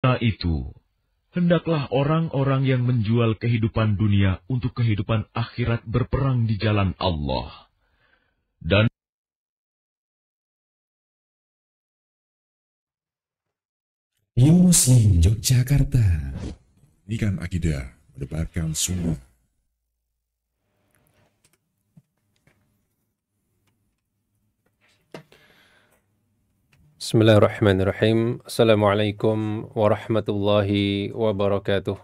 Karena itu, hendaklah orang-orang yang menjual kehidupan dunia untuk kehidupan akhirat berperang di jalan Allah. Dan Radio Muslim Yogyakarta, pendidikan akidah, mendebarkan sunnah. Bismillahirrahmanirrahim. Assalamualaikum warahmatullahi wabarakatuh.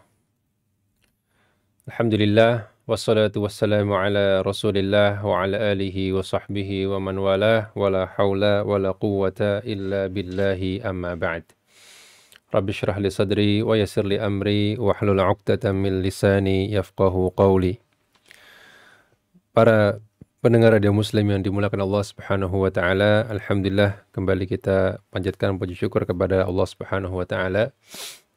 Alhamdulillah, wassalatu wassalamu ala rasulillah wa ala alihi wa sahbihi wa man walah, wa la hawla wa la quwwata illa billahi amma ba'd. Rabbi syrah li sadri wa yassir li amri wa hlul 'uqdatam min lisani yafqahu qawli. Para pendengar radio Muslim yang dimuliakan Allah Subhanahu wa taala, alhamdulillah kembali kita panjatkan puji syukur kepada Allah Subhanahu wa taala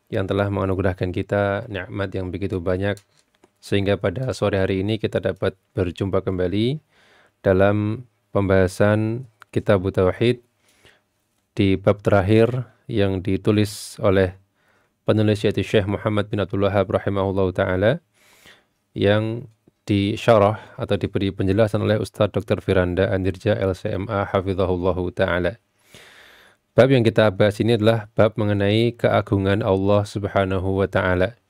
yang telah menganugerahkan kita nikmat yang begitu banyak sehingga pada sore hari ini kita dapat berjumpa kembali dalam pembahasan Kitab Tauhid di bab terakhir yang ditulis oleh penulis yaitu Syekh Muhammad bin Abdul Wahhab rahimahullahu taala yang disyarah atau diberi penjelasan oleh Ustaz Dr. Firanda Anirja LCMA hafizahullahu ta'ala. Bab yang kita bahas ini adalah bab mengenai keagungan Allah Subhanahu wa ta'ala.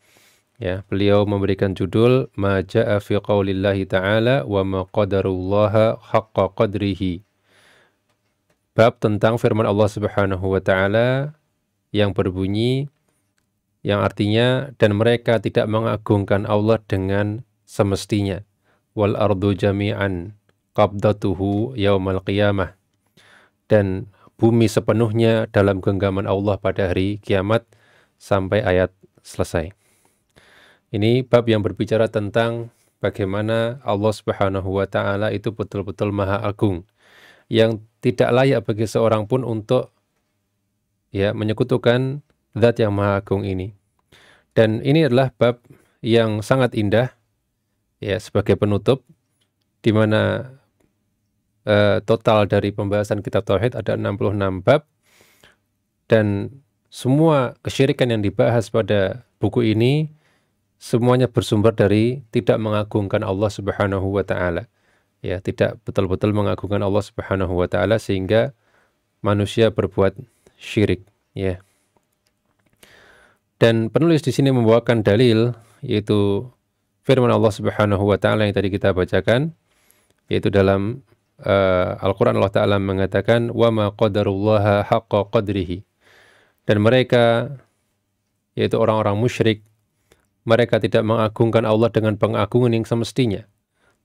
Ya, beliau memberikan judul Ma ja'a fi qaulillahi ta'ala wa ma qadarullaha haqqa qadrihi. Bab tentang firman Allah Subhanahu wa ta'ala yang berbunyi yang artinya dan mereka tidak mengagungkan Allah dengan semestinya. Wal ardu jami'an qabdatuhu yaumal qiyamah. Dan bumi sepenuhnya dalam genggaman Allah pada hari kiamat sampai ayat selesai. Ini bab yang berbicara tentang bagaimana Allah Subhanahu wa taala itu betul-betul maha agung yang tidak layak bagi seorang pun untuk menyekutukan zat yang maha agung ini. Dan ini adalah bab yang sangat indah sebagai penutup, di mana total dari pembahasan kitab Tauhid ada 66 bab, dan semua kesyirikan yang dibahas pada buku ini semuanya bersumber dari tidak mengagungkan Allah Subhanahu wa ta'ala. Ya, tidak betul-betul mengagungkan Allah Subhanahu wa ta'ala sehingga manusia berbuat syirik. Ya. Dan penulis di sini membawakan dalil, yaitu firman Allah Subhanahu wa taala yang tadi kita bacakan, yaitu dalam Al-Qur'an Allah taala mengatakan wa ma qadarullaha haqqa qadrihi. Dan mereka, yaitu orang-orang musyrik, mereka tidak mengagungkan Allah dengan pengagungan yang semestinya.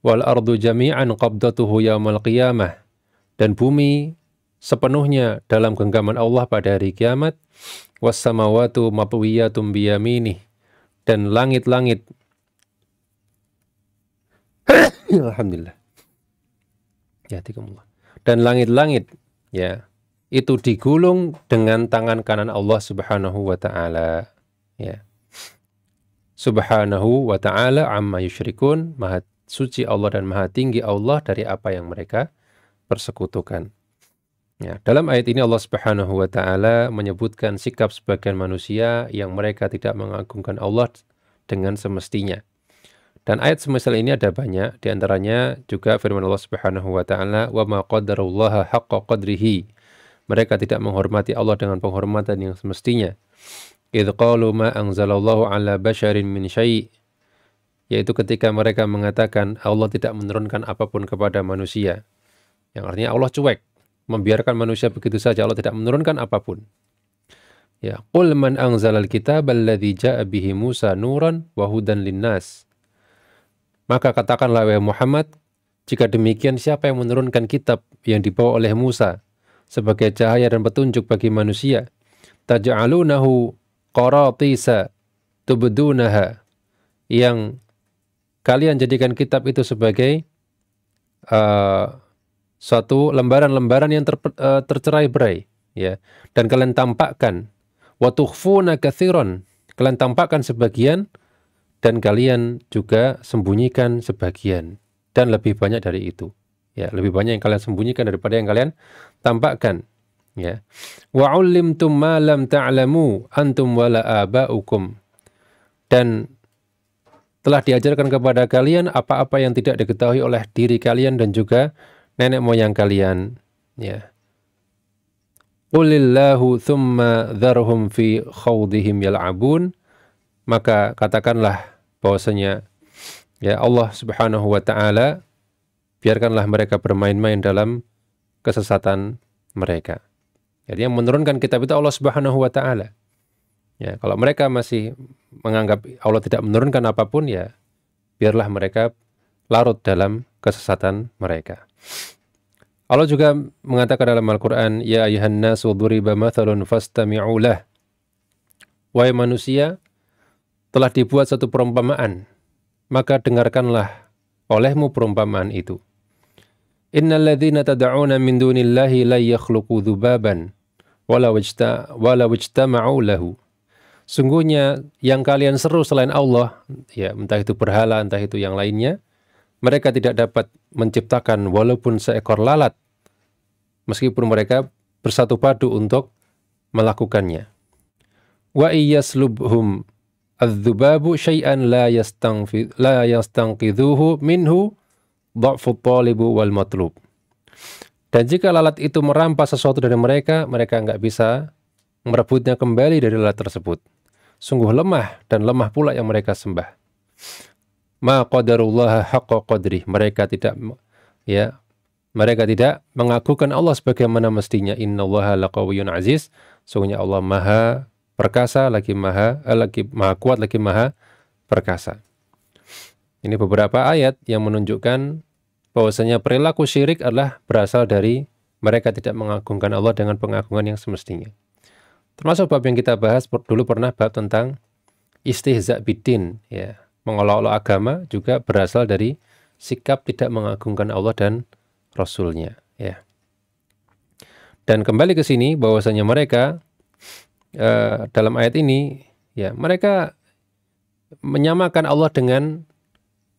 Wal ardu jami'an qabdatuhu yaumal qiyamah. Dan bumi sepenuhnya dalam genggaman Allah pada hari kiamat. Was samawatu matwiyatum biyaminih. Dan langit-langit alhamdulillah. Dan langit-langit itu digulung dengan tangan kanan Allah Subhanahu wa taala. Ya. Subhanahu wa ta'ala amma yusyrikun, maha suci Allah dan maha tinggi Allah dari apa yang mereka persekutukan. Ya, dalam ayat ini Allah Subhanahu wa ta'ala menyebutkan sikap sebagian manusia yang mereka tidak mengagungkan Allah dengan semestinya. Dan ayat semisal ini ada banyak, di antaranya juga firman Allah Subhanahu wa ta'ala wa ma qadarullaha haqqa qadrihi. Mereka tidak menghormati Allah dengan penghormatan yang semestinya. Idh qalu ma anzalallahu ala basyarin min syai', yaitu ketika mereka mengatakan Allah tidak menurunkan apapun kepada manusia. Yang artinya Allah cuek, membiarkan manusia begitu saja, Allah tidak menurunkan apapun. Ya, qul man anzalal kitaba alladzi ja'a bihi Musa nuran wa hudan linnas. Maka katakanlah wahai Muhammad, jika demikian siapa yang menurunkan kitab yang dibawa oleh Musa sebagai cahaya dan petunjuk bagi manusia? Taj'alunahu qaratisa tubdunaha, yang kalian jadikan kitab itu sebagai suatu lembaran-lembaran yang tercerai-berai, ya, dan kalian tampakkan wa tukhfuna katsiran, kalian tampakkan sebagian dan kalian juga sembunyikan sebagian, dan lebih banyak dari itu. Ya, lebih banyak yang kalian sembunyikan daripada yang kalian tampakkan. Ya. Wa 'ullimtum ma lam ta'lamu antum wala aba'ukum. Dan telah diajarkan kepada kalian apa-apa yang tidak diketahui oleh diri kalian dan juga nenek moyang kalian. Ya. Qulillahu thumma dharhum fi khawdihim yal'abun. Maka katakanlah bahwasanya ya Allah Subhanahu wa taala, biarkanlah mereka bermain-main dalam kesesatan mereka. Jadi yang menurunkan kitab itu Allah Subhanahu wa taala. Ya, kalau mereka masih menganggap Allah tidak menurunkan apapun, ya biarlah mereka larut dalam kesesatan mereka. Allah juga mengatakan dalam Al-Qur'an, ya ayuhan nasu duriba mathalun fastami'u lah. Wahai manusia, telah dibuat satu perumpamaan, maka dengarkanlah olehmu perumpamaan itu. Innal ladzina tad'una min dunillahi la yakhluqu dzubaban walau ijtama'u lahu. Sungguhnya yang kalian seru selain Allah, ya entah itu berhala, entah itu yang lainnya, mereka tidak dapat menciptakan walaupun seekor lalat, meskipun mereka bersatu padu untuk melakukannya. Wa iyaslubhum adz-dzubabu syai'an la yastanqidhuhu minhu dha'fu thalibu wal matlub. Dan jika lalat itu merampas sesuatu dari mereka, mereka enggak bisa merebutnya kembali dari lalat tersebut. Sungguh lemah dan lemah pula yang mereka sembah. Ma qadarullaha haqqa qadrih. Mereka tidak mengagukan Allah sebagaimana mestinya. Innallaha laqawiyyun aziz. Sungguhnya Allah Maha perkasa, lagi maha kuat, lagi maha perkasa. Ini beberapa ayat yang menunjukkan bahwasanya perilaku syirik adalah berasal dari mereka tidak mengagungkan Allah dengan pengagungan yang semestinya. Termasuk bab yang kita bahas dulu pernah, bab tentang istihza biddin, ya, mengolok-olok agama juga berasal dari sikap tidak mengagungkan Allah dan Rasul-Nya, ya. Dan kembali ke sini bahwasanya mereka dalam ayat ini, ya, mereka menyamakan Allah dengan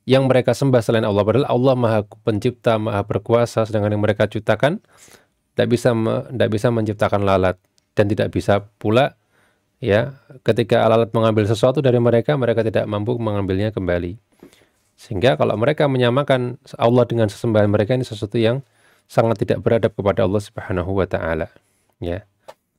yang mereka sembah selain Allah. Padahal Allah Maha Pencipta, Maha Berkuasa, sedangkan yang mereka ciptakan tidak bisa menciptakan lalat, dan tidak bisa pula, ya, ketika lalat mengambil sesuatu dari mereka, mereka tidak mampu mengambilnya kembali. Sehingga kalau mereka menyamakan Allah dengan sesembahan mereka, ini sesuatu yang sangat tidak beradab kepada Allah Subhanahu wa taala, ya.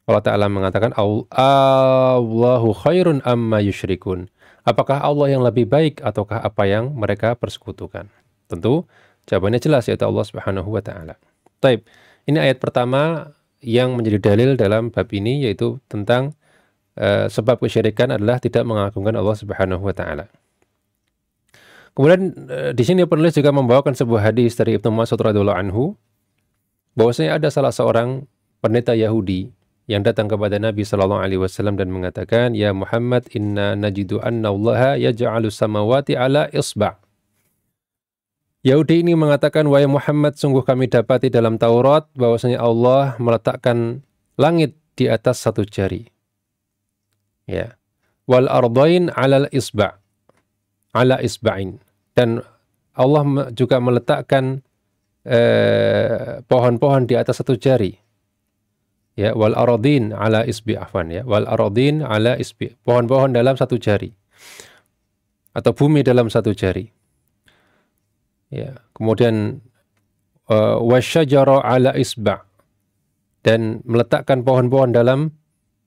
Allah Ta'ala mengatakan, Allahu khairun amma yusyrikun. Apakah Allah yang lebih baik ataukah apa yang mereka persekutukan? Tentu jawabannya jelas, yaitu Allah Subhanahu wa taala. Baik, ini ayat pertama yang menjadi dalil dalam bab ini, yaitu tentang sebab kesyirikan adalah tidak mengagungkan Allah Subhanahu wa taala. Kemudian di sini penulis juga membawakan sebuah hadis dari Ibnu Mas'ud radhiyallahu anhu, bahwasanya ada salah seorang pendeta Yahudi yang datang kepada Nabi sallallahu alaihi wasallam dan mengatakan, "Ya Muhammad, inna najidu anna Allah yaj'alu samawati ala isba'." Yahudi ini mengatakan, "Wahai Muhammad, sungguh kami dapati dalam Taurat bahwasanya Allah meletakkan langit di atas satu jari." Ya. Wal ardain 'alal isba'. Ala isba'in. Dan Allah juga meletakkan pohon-pohon di atas satu jari. Ya, wal aradin ala isbi' afwan, ya. Wal aradin ala isbi'. Pohon-pohon dalam satu jari. Atau bumi dalam satu jari. Ya, kemudian wasyajara ala isba', dan meletakkan pohon-pohon dalam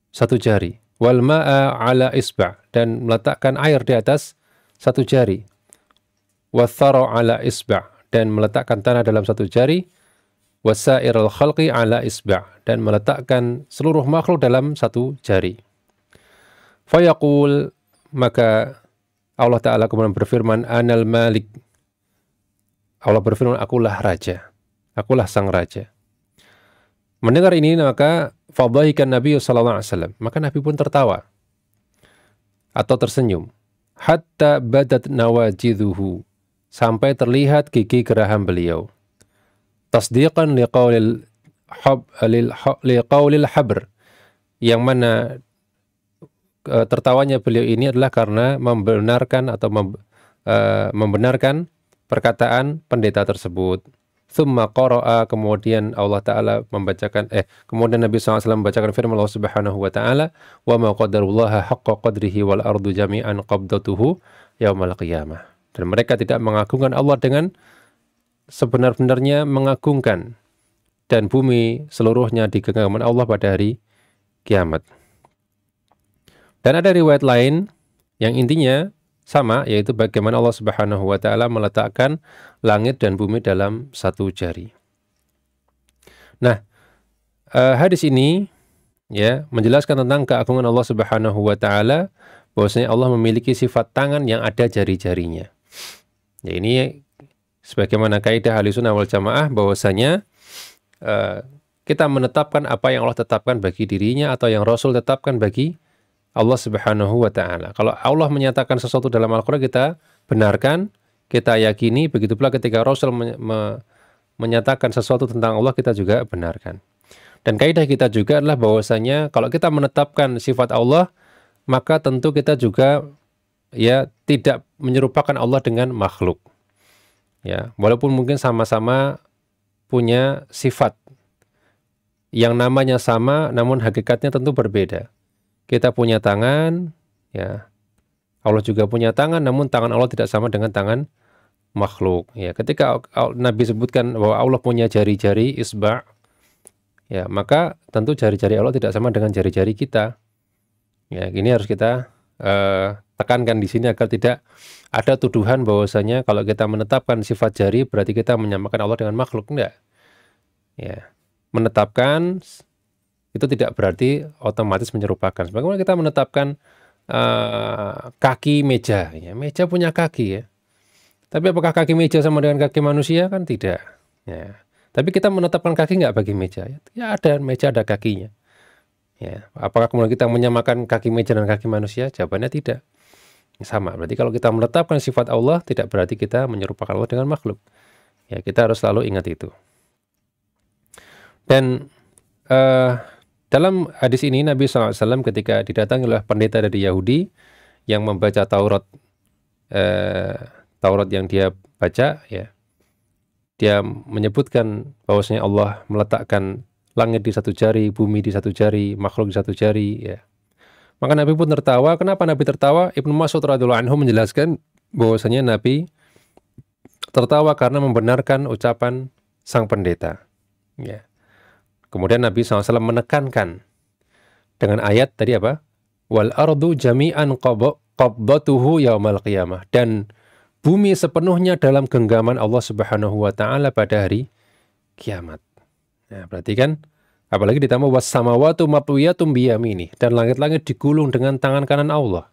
satu jari. Wal ma'a ala isba', dan meletakkan air di atas satu jari. Wathara ala isba', dan meletakkan tanah dalam satu jari. Wasairul khalqi ala isba', dan meletakkan seluruh makhluk dalam satu jari. Fayaqul, maka Allah Ta'ala kemudian berfirman, Anal Malik. Allah berfirman, akulah raja, akulah sang raja. Mendengar ini, maka fadhahikan Nabi sallallahu alaihi wasallam, maka Nabi pun tertawa atau tersenyum. Hatta badat nawajidhuhu, sampai terlihat gigi geraham beliau. Tasdiqan liqaulil habr, yang mana tertawanya beliau ini adalah karena membenarkan atau membenarkan perkataan pendeta tersebut. Thumma qara'a, kemudian Allah Ta'ala kemudian Nabi SAW membacakan firman Allah Subhanahu wa Ta'ala, wa ma qadarullaha haqqa qadrihi wal ardu jami'an qabdatuhu yaumal qiyamah. Dan mereka tidak mengagungkan Allah dengan sebenar-benarnya mengagungkan, dan bumi seluruhnya di genggaman Allah pada hari kiamat. Dan ada riwayat lain yang intinya sama, yaitu bagaimana Allah Subhanahu wa Ta'ala meletakkan langit dan bumi dalam satu jari. Nah, hadis ini ya menjelaskan tentang keagungan Allah Subhanahu wa Ta'ala, bahwasanya Allah memiliki sifat tangan yang ada jari-jarinya. Ya, ini sebagaimana kaidah Ahlussunnah wal Jamaah, bahwasanya kita menetapkan apa yang Allah tetapkan bagi dirinya atau yang Rasul tetapkan bagi Allah Subhanahu wa Ta'ala. Kalau Allah menyatakan sesuatu dalam Al-Quran, kita benarkan, kita yakini. Begitu pula ketika Rasul menyatakan sesuatu tentang Allah, kita juga benarkan. Dan kaidah kita juga adalah bahwasanya kalau kita menetapkan sifat Allah, maka tentu kita juga ya tidak menyerupakan Allah dengan makhluk. Ya, walaupun mungkin sama-sama punya sifat yang namanya sama, namun hakikatnya tentu berbeda. Kita punya tangan, ya. Allah juga punya tangan, namun tangan Allah tidak sama dengan tangan makhluk. Ya, ketika Nabi sebutkan bahwa Allah punya jari-jari isba', ya, maka tentu jari-jari Allah tidak sama dengan jari-jari kita. Ya, ini harus kita tekankan di sini agar tidak ada tuduhan bahwasanya kalau kita menetapkan sifat jari berarti kita menyamakan Allah dengan makhluk. Enggak. Ya, menetapkan itu tidak berarti otomatis menyerupakan. Sebagaimana kita menetapkan kaki meja, ya, meja punya kaki ya. Tapi apakah kaki meja sama dengan kaki manusia? Kan tidak. Ya. Tapi kita menetapkan kaki nggak bagi meja? Ya ada, meja ada kakinya. Ya. Apakah kemudian kita menyamakan kaki meja dengan kaki manusia? Jawabannya tidak. Sama. Berarti kalau kita menetapkan sifat Allah, tidak berarti kita menyerupakan Allah dengan makhluk. Ya, kita harus selalu ingat itu. Dan dalam hadis ini Nabi SAW ketika didatangi oleh pendeta dari Yahudi yang membaca Taurat yang dia baca, ya, dia menyebutkan bahwasanya Allah meletakkan langit di satu jari, bumi di satu jari, makhluk di satu jari. Ya. Maka Nabi pun tertawa. Kenapa Nabi tertawa? Ibnu Mas'ud radhiyallahu anhu menjelaskan bahwasanya Nabi tertawa karena membenarkan ucapan sang pendeta. Ya. Kemudian Nabi SAW menekankan dengan ayat tadi apa? Wal ardu jami'an qabdatuhu yaumal qiyamah. Dan bumi sepenuhnya dalam genggaman Allah Subhanahu wa Ta'ala pada hari kiamat. Nah, berarti kan apalagi ditambah was-samawatu matwiyatum biyamini, dan langit-langit digulung dengan tangan kanan Allah.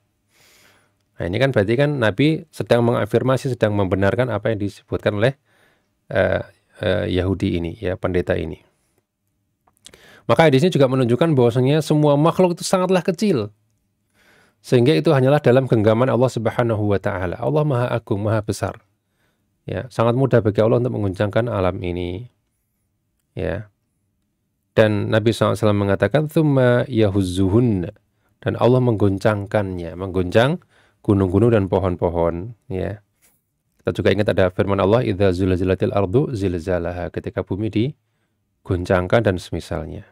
Nah, ini kan berarti kan Nabi sedang mengafirmasi, sedang membenarkan apa yang disebutkan oleh Yahudi ini, ya, pendeta ini. Maka hadis ini juga menunjukkan bahwasanya semua makhluk itu sangatlah kecil. Sehingga itu hanyalah dalam genggaman Allah Subhanahu wa Ta'ala. Allah Maha Agung, Maha Besar. Ya, sangat mudah bagi Allah untuk mengguncangkan alam ini. Ya. Dan Nabi SAW mengatakan tsumma yahuzzuhunna, dan Allah mengguncangkannya, mengguncang gunung-gunung dan pohon-pohon, ya. Kita juga ingat ada firman Allah, idza zulzilatil ardu zilzalaha, ketika bumi diguncangkan dan semisalnya.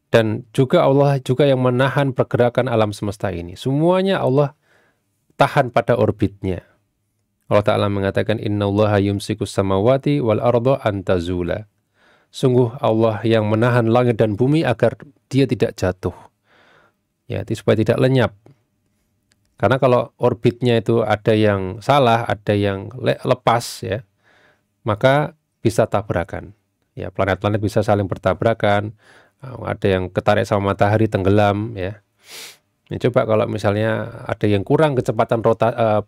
Dan juga Allah juga yang menahan pergerakan alam semesta ini. Semuanya Allah tahan pada orbitnya. Allah Ta'ala mengatakan, innallaha yumsikus samawati wal arda antazula. Sungguh Allah yang menahan langit dan bumi agar dia tidak jatuh. Ya, supaya tidak lenyap. Karena kalau orbitnya itu ada yang salah, ada yang lepas, ya, maka bisa tabrakan. Ya, planet-planet bisa saling bertabrakan. Ada yang ketarik sama matahari, tenggelam, ya. Ini coba kalau misalnya ada yang kurang kecepatan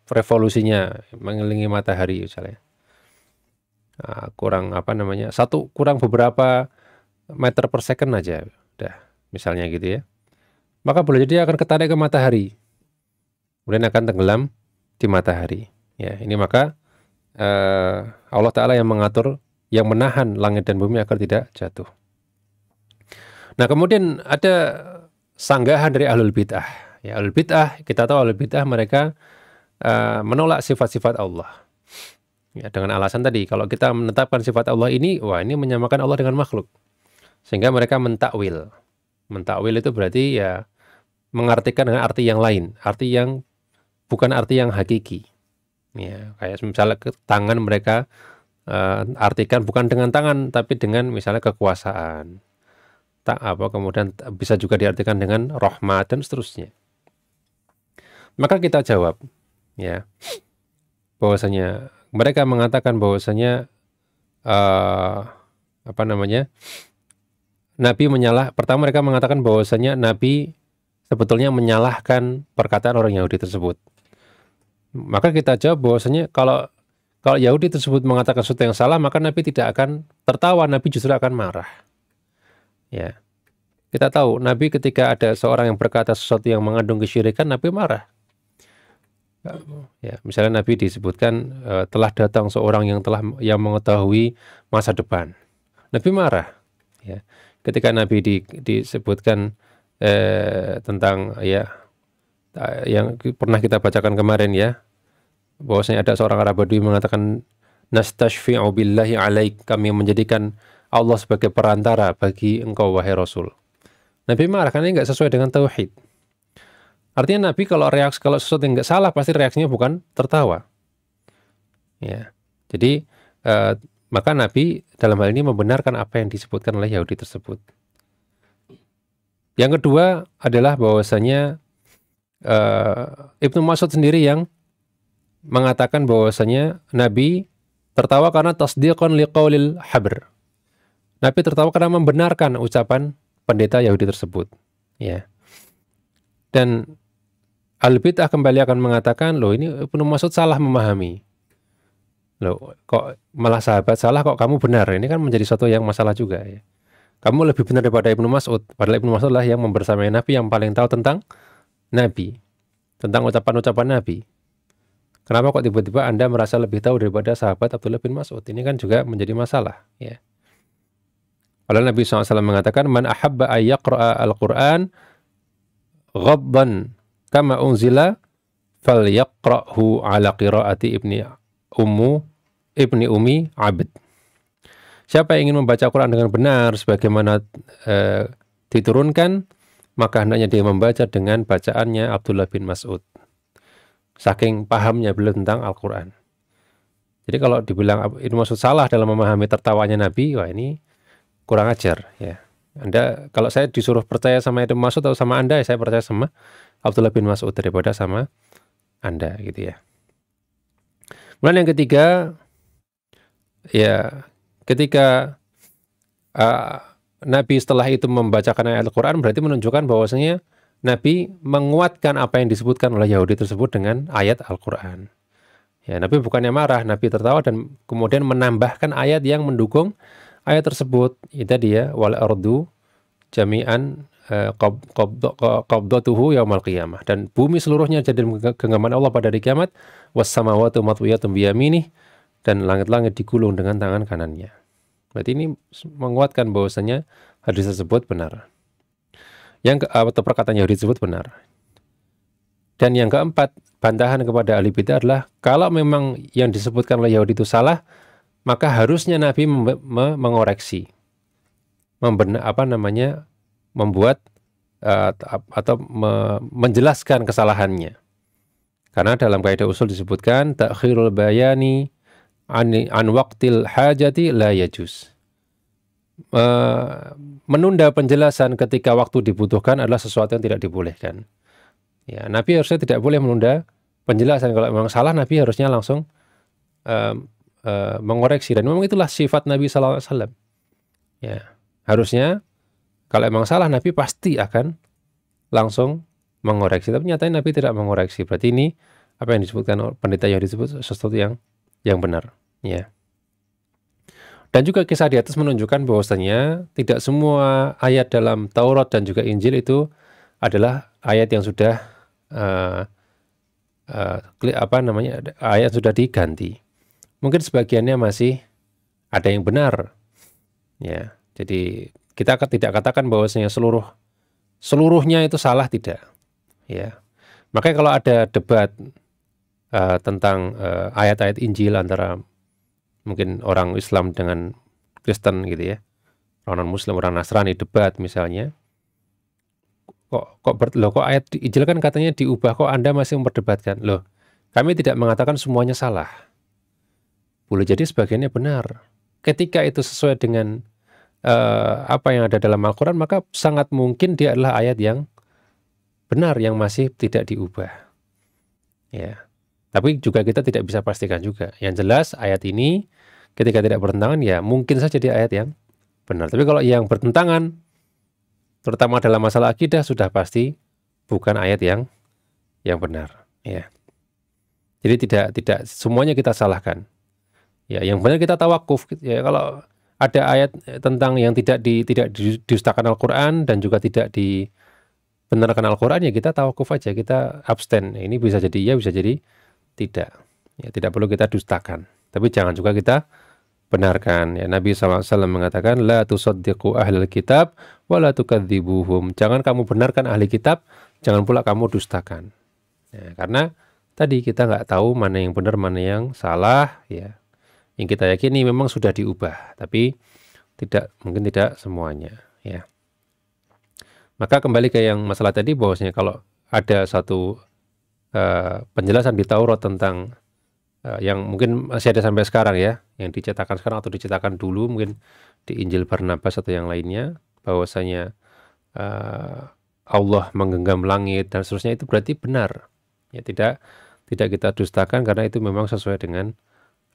revolusinya mengelilingi matahari misalnya. Kurang kurang beberapa meter per second aja, udah, misalnya gitu ya. Maka boleh jadi akan ketarik ke matahari. Kemudian akan tenggelam di matahari. Ya, ini maka Allah Ta'ala yang mengatur, yang menahan langit dan bumi agar tidak jatuh. Nah, kemudian ada sanggahan dari ahlul bid'ah. Ya, ahlul bid'ah, kita tahu ahlul bid'ah mereka menolak sifat-sifat Allah. Ya, dengan alasan tadi, kalau kita menetapkan sifat Allah ini, wah ini menyamakan Allah dengan makhluk. Sehingga mereka mentakwil. Mentakwil itu berarti ya mengartikan dengan arti yang lain, arti yang bukan arti yang hakiki. Ya, kayak misalnya tangan mereka artikan bukan dengan tangan tapi dengan misalnya kekuasaan. Kemudian bisa juga diartikan dengan rahmat dan seterusnya. Maka kita jawab, ya, bahwasanya mereka mengatakan bahwasanya Nabi pertama mereka mengatakan bahwasanya Nabi sebetulnya menyalahkan perkataan orang Yahudi tersebut. Maka kita jawab bahwasanya kalau Yahudi tersebut mengatakan sesuatu yang salah, maka Nabi tidak akan tertawa, Nabi justru akan marah. Ya. Kita tahu Nabi ketika ada seorang yang berkata sesuatu yang mengandung kesyirikan, Nabi marah. Ya, misalnya Nabi disebutkan telah datang seorang yang mengetahui masa depan. Nabi marah. Ya. Ketika Nabi disebutkan tentang yang pernah kita bacakan kemarin, ya, bahwasanya ada seorang Arab Badui mengatakan nastashfi'u billahi alaik, kami menjadikan Allah sebagai perantara bagi engkau wahai Rasul. Nabi marah karena ini nggak sesuai dengan tauhid. Artinya Nabi kalau sesuatu yang nggak salah pasti reaksinya bukan tertawa. Ya. Jadi maka Nabi dalam hal ini membenarkan apa yang disebutkan oleh Yahudi tersebut. Yang kedua adalah bahwasanya Ibnu Mas'ud sendiri yang mengatakan bahwasanya Nabi tertawa karena tasdiqan liqaulil habr. Nabi tertawa karena membenarkan ucapan pendeta Yahudi tersebut. Ya. Dan Al-Bid'ah kembali akan mengatakan, loh ini Ibnu Mas'ud salah memahami. Loh kok malah sahabat salah, kok kamu benar? Ini kan menjadi suatu yang masalah juga, ya. Kamu lebih benar daripada Ibnu Mas'ud. Padahal Ibnu Mas'ud lah yang membersamai Nabi, yang paling tahu tentang Nabi, tentang ucapan-ucapan Nabi. Kenapa kok tiba-tiba Anda merasa lebih tahu daripada sahabat Abdullah bin Mas'ud? Ini kan juga menjadi masalah, ya. Padahal Nabi SAW mengatakan, man ahabba ayyaqra'a al-Qur'an ghabban kama unzila falyaqra'hu ala qiraati ibni Ummi Abd. Siapa yang ingin membaca Quran dengan benar sebagaimana diturunkan, maka hendaknya dia membaca dengan bacaannya Abdullah bin Mas'ud. Saking pahamnya beliau tentang Al-Quran. Jadi kalau dibilang Ibnu Mas'ud salah dalam memahami tertawanya Nabi, wah ini kurang ajar, ya. Anda, kalau saya disuruh percaya sama Ibnu Mas'ud atau sama Anda, saya percaya sama Abdullah bin Mas'ud daripada sama Anda, gitu ya. Kemudian yang ketiga, ya, ketika Nabi setelah itu membacakan ayat Al-Quran, berarti menunjukkan bahwasanya Nabi menguatkan apa yang disebutkan oleh Yahudi tersebut dengan ayat Al-Quran. Ya, Nabi bukannya marah, Nabi tertawa dan kemudian menambahkan ayat yang mendukung ayat tersebut. Itu dia, wal ardu jami'an qabdatuhu yaumal qiyamah, dan bumi seluruhnya jadi genggaman Allah pada hari kiamat, was samawati matwiyatun biyaminih, dan langit-langit digulung dengan tangan kanannya. Berarti ini menguatkan bahwasanya hadis tersebut benar. Atau perkataan Yahudi tersebut benar. Dan yang keempat, bantahan kepada ahli bidah adalah kalau memang yang disebutkan oleh Yahudi itu salah, maka harusnya Nabi mengoreksi, membuat atau menjelaskan kesalahannya. Karena dalam kaidah usul disebutkan ta'khirul bayani an waqtil hajati la yajuz. Menunda penjelasan ketika waktu dibutuhkan adalah sesuatu yang tidak dibolehkan. Ya, Nabi harusnya tidak boleh menunda penjelasan. Kalau memang salah, Nabi harusnya langsung mengoreksi, dan memang itulah sifat Nabi SAW. Ya, harusnya kalau memang salah, Nabi pasti akan langsung mengoreksi. Tapi nyatanya Nabi tidak mengoreksi. Berarti ini apa yang disebutkan pendeta yang disebut sesuatu yang benar. Ya. Dan juga kisah di atas menunjukkan bahwasanya tidak semua ayat dalam Taurat dan juga Injil itu adalah ayat yang sudah ayat sudah diganti. Mungkin sebagiannya masih ada yang benar. Ya. Jadi kita tidak katakan bahwasanya seluruhnya itu salah, tidak. Ya. Makanya kalau ada debat tentang ayat-ayat Injil antara mungkin orang Islam dengan Kristen gitu ya, orang non-Muslim, orang Nasrani debat misalnya, kok ayat Injil kan katanya diubah, kok Anda masih memperdebatkan? Loh, kami tidak mengatakan semuanya salah. Boleh jadi sebagiannya benar. Ketika itu sesuai dengan apa yang ada dalam Al-Quran, maka sangat mungkin dia adalah ayat yang benar, yang masih tidak diubah. Ya, tapi juga kita tidak bisa pastikan juga. Yang jelas ayat ini ketika tidak bertentangan, ya mungkin saja dia ayat yang benar. Tapi kalau yang bertentangan, terutama dalam masalah akidah, sudah pasti bukan ayat yang benar. Ya. Jadi tidak semuanya kita salahkan. Ya, yang benar kita tawakuf. Ya, kalau ada ayat tentang yang tidak didustakan Al-Quran dan juga tidak dibenarkan Al-Quran, ya kita tawakuf aja, kita abstain. Ini bisa jadi ya, bisa jadi tidak. Ya, tidak perlu kita dustakan. Tapi jangan juga kita benarkan. Ya, Nabi SAW mengatakan, la tusaddiqu ahlal kitab wa la tukadzibuhum. Jangan kamu benarkan ahli kitab, jangan pula kamu dustakan. Ya, karena tadi kita nggak tahu mana yang benar, mana yang salah. Ya, yang kita yakini memang sudah diubah, tapi mungkin tidak semuanya. Ya. Maka kembali ke yang masalah tadi, bahwasanya kalau ada satu penjelasan di Taurat tentang yang mungkin masih ada sampai sekarang ya, yang dicetakkan sekarang atau dicetakkan dulu mungkin di Injil Barnabas atau yang lainnya, bahwasanya Allah menggenggam langit dan seterusnya, itu berarti benar. Ya, tidak kita dustakan karena itu memang sesuai dengan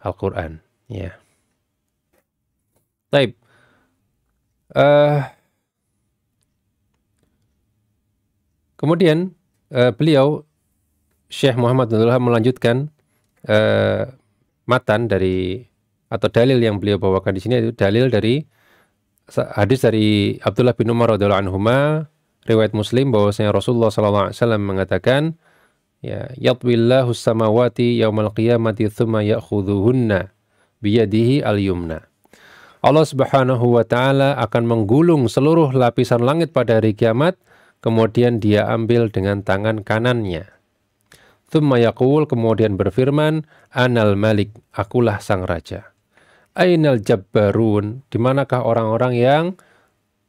Al-Quran. Ya. Baik. Kemudian beliau Syekh Muhammad bin Abdul Wahab melanjutkan matan dari atau dalil yang beliau bawakan di sini, itu dalil dari hadis dari Abdullah bin Umar radhiyallahu anhuma, riwayat Muslim, bahwasanya Rasulullah sallallahu alaihi wasallam mengatakan, ya, yatwillahu samawati yaumal qiyamati tsumma ya'khudhuhunna biyadihi al-yumna. Allah Subhanahu wa taala akan menggulung seluruh lapisan langit pada hari kiamat, kemudian dia ambil dengan tangan kanannya. Tsumma yaqul, kemudian berfirman, anal malik, akulah sang raja. Ainal jabbarun, di manakah orang-orang yang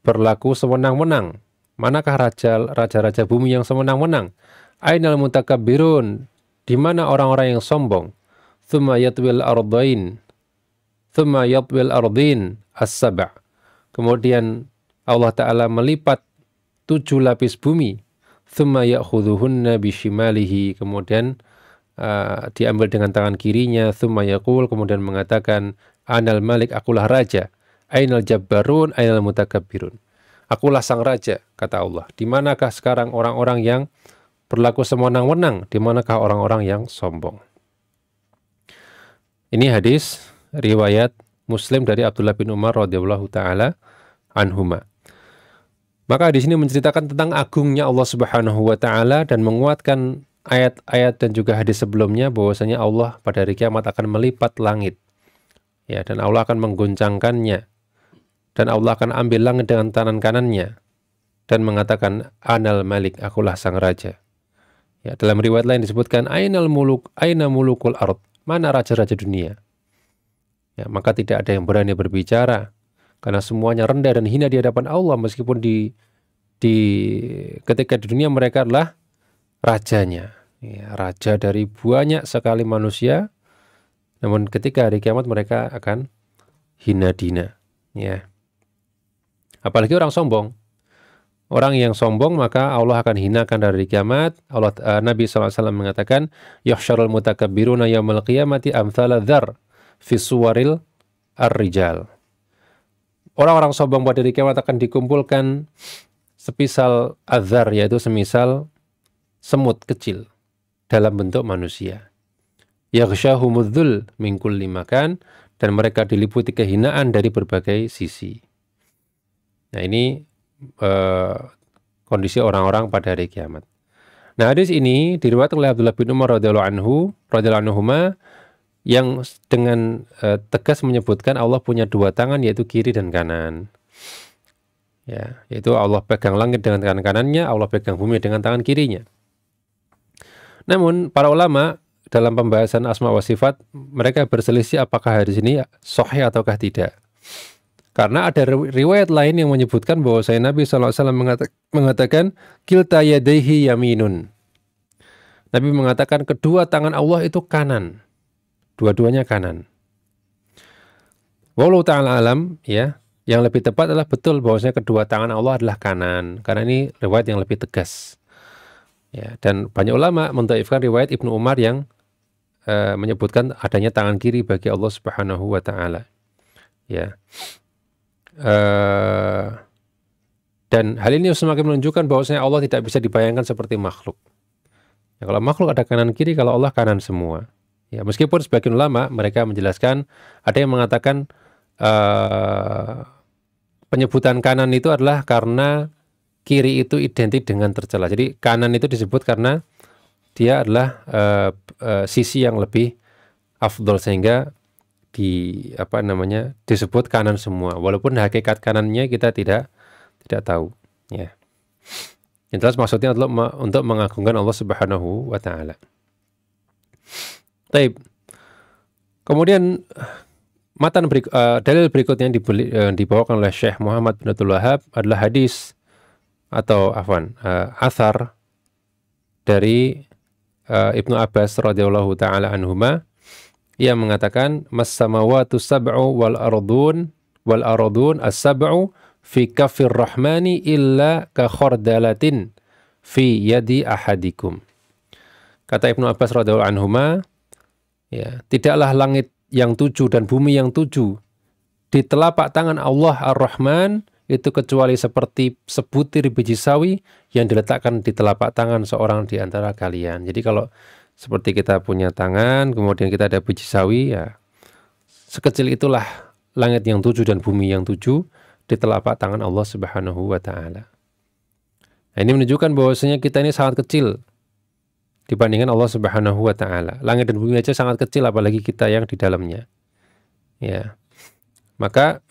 berlaku sewenang-wenang? Manakah raja-raja bumi yang sewenang-wenang? Ainal mutakabbirun, di mana orang-orang yang sombong? Tsumma yatwil ardain, tsumma yatwil ardin as-sab'. Kemudian Allah Ta'ala melipat 7 lapis bumi. Tsumma ya'khudhuhunna bishimalihi, kemudian diambil dengan tangan kirinya. Tsumma yaqul, kemudian mengatakan, anal malik, akulah raja. Ainal jabbarun, ainal mutakabbirun. Akulah sang raja, kata Allah. Di manakah sekarang orang-orang yang berlaku sewenang-wenang? Di manakah orang-orang yang sombong? Ini hadis riwayat Muslim dari Abdullah bin Umar radhiyallahu taala anhuma. Maka di sini menceritakan tentang agungnya Allah Subhanahu wa taala dan menguatkan ayat-ayat dan juga hadis sebelumnya, bahwasanya Allah pada hari kiamat akan melipat langit. Ya, dan Allah akan mengguncangkannya. Dan Allah akan ambil langit dengan tangan kanannya dan mengatakan, anal malik, akulah sang raja. Ya, dalam riwayat lain disebutkan, ainal muluk, aina mulukul ard, mana raja-raja dunia? Ya, maka tidak ada yang berani berbicara karena semuanya rendah dan hina di hadapan Allah, meskipun ketika di dunia mereka adalah rajanya. Ya, raja dari banyak sekali manusia, namun ketika hari kiamat mereka akan hina dina. Ya. Apalagi orang sombong. Orang yang sombong maka Allah akan hinakan dari kiamat. Nabi SAW mengatakan, yuhsyarul mutakabbiruna yaumal qiyamati amthala dzar fi suwaril ar-rijal. Orang-orang sombong pada hari kiamat akan dikumpulkan sepisal adzar, yaitu semisal semut kecil dalam bentuk manusia. Yaghsyahumudzul min kulli makan, dan mereka diliputi kehinaan dari berbagai sisi. Nah, ini kondisi orang-orang pada hari kiamat. Nah, hadis ini diriwayatkan oleh Abdullah bin Umar radhiyallahu anhuma, yang dengan tegas menyebutkan Allah punya 2 tangan, yaitu kiri dan kanan. Ya, yaitu Allah pegang langit dengan tangan kanannya, Allah pegang bumi dengan tangan kirinya. Namun para ulama dalam pembahasan asma wa sifat mereka berselisih apakah hadis ini sahih ataukah tidak. Karena ada riwayat lain yang menyebutkan bahwa Nabi SAW mengatakan kilta yadaihi yaminun. Nabi mengatakan kedua tangan Allah itu kanan. Dua-duanya kanan. Wallahu ta'ala alam, ya, yang lebih tepat adalah betul bahwasanya kedua tangan Allah adalah kanan. Karena ini riwayat yang lebih tegas. Ya, dan banyak ulama mendhaifkan riwayat Ibnu Umar yang menyebutkan adanya tangan kiri bagi Allah Subhanahu wa taala. Ya. Dan hal ini semakin menunjukkan bahwasanya Allah tidak bisa dibayangkan seperti makhluk. Ya, kalau makhluk ada kanan kiri, kalau Allah kanan semua. Ya, meskipun sebagian ulama mereka menjelaskan, ada yang mengatakan penyebutan kanan itu adalah karena kiri itu identik dengan tercela. Jadi kanan itu disebut karena dia adalah sisi yang lebih afdol, sehingga disebut kanan semua. Walaupun hakikat kanannya kita tidak tahu. Ya. Yang jelas maksudnya adalah untuk mengagungkan Allah Subhanahu wa taala. Baik. Kemudian dalil berikutnya yang dibawakan oleh Syekh Muhammad bin Abdul Wahhab adalah hadis atau athar dari Ibnu Abbas radhiyallahu taala anhuma. Ia mengatakan mas-samawatu sab'u wal ardun as-sab'u fi kaffir rahmani illa ka khardalatin fi yadi ahadikum. Kata Ibnu Abbas radhiyallahu anhuma, ya, tidaklah langit yang 7 dan bumi yang 7 di telapak tangan Allah Ar-Rahman itu kecuali seperti sebutir biji sawi yang diletakkan di telapak tangan seorang di antara kalian. Jadi kalau seperti kita punya tangan, kemudian kita ada biji sawi, ya, sekecil itulah langit yang 7 dan bumi yang 7 di telapak tangan Allah Subhanahu wa taala. Nah, ini menunjukkan bahwasanya kita ini sangat kecil dibandingkan Allah Subhanahu wa taala. Langit dan bumi aja sangat kecil, apalagi kita yang di dalamnya. Ya. Maka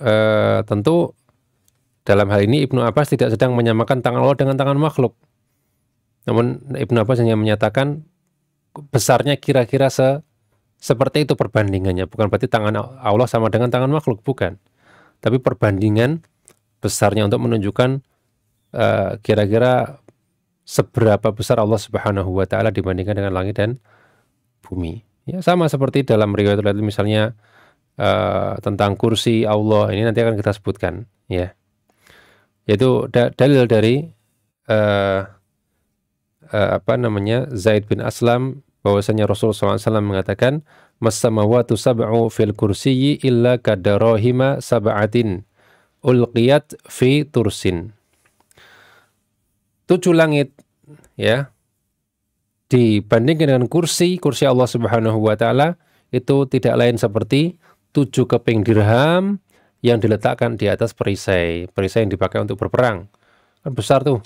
tentu dalam hal ini Ibnu Abbas tidak sedang menyamakan tangan Allah dengan tangan makhluk. Namun Ibnu Abbas hanya menyatakan besarnya kira-kira seperti itu perbandingannya. Bukan berarti tangan Allah sama dengan tangan makhluk, bukan. Tapi perbandingan besarnya untuk menunjukkan kira-kira seberapa besar Allah Subhanahu wa taala dibandingkan dengan langit dan bumi. Ya, sama seperti dalam riwayat misalnya tentang kursi Allah, ini nanti akan kita sebutkan, ya. Yaitu dalil dari Zaid bin Aslam bahwasanya Rasulullah SAW mengatakan mas-samawatu sab'u fil kursiyyi illa kadarahima sab'atin ulqiyat fi tursin. 7 langit, ya, dibandingkan dengan kursi Allah Subhanahu wa taala itu tidak lain seperti 7 keping dirham yang diletakkan di atas perisai yang dipakai untuk berperang. Kan besar tuh.